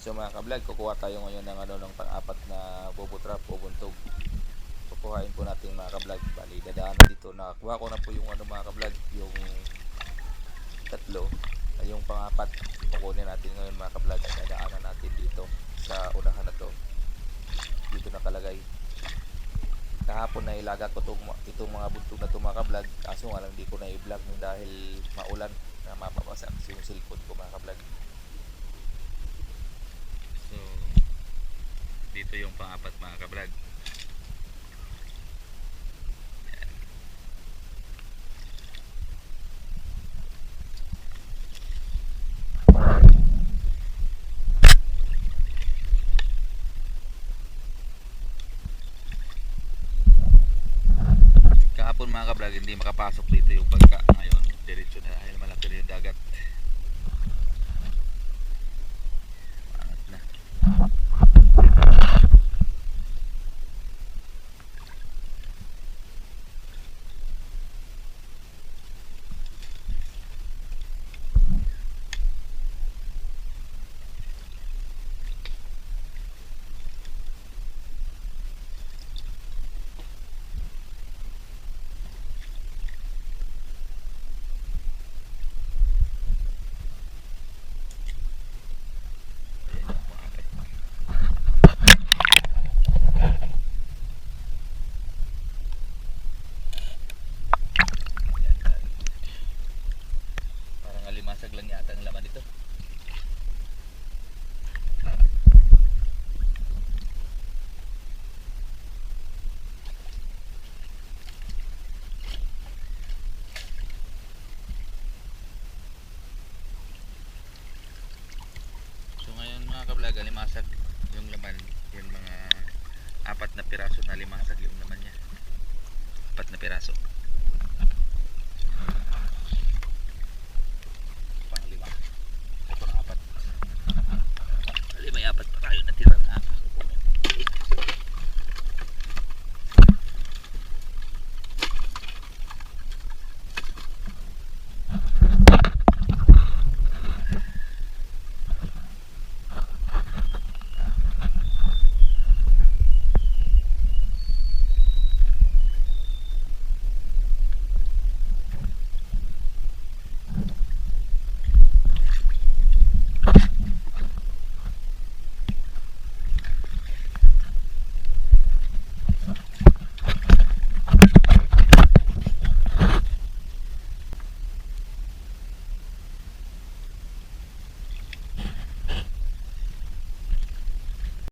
So mga ka-vlog, kukuha tayo ngayon ng ng pang-apat na bobo trap o buntog. Kukuhain po natin mga ka-vlog. Bali, dadaanan dito. Nakakuha ko na po yung mga ka-vlog, yung tatlo. Ay yung pang-apat, kukunin natin ngayon mga ka-vlog. Dadaanan natin dito sa unahan na to. Dito nakalagay. Kahapon na ilaga ko itong mga buntog na ito mga ka-vlog. Kaso nga lang di ko na i-vlog dahil maulan na mapapasa yung cellphone ko mga ka-vlog. So, dito yung pang-apat mga ka-vlog. Kahapon mga ka-vlog hindi makapasok dito yung bangka. Ngayon diretso na dahil malaki na yung dagat. Angat na. Parang alimasag lang yata ang laman dito. So ngayon mga ka-vlog, alimasag yung laman. Yung mga 4 na piraso na alimasag yung laman niya. 4 na piraso.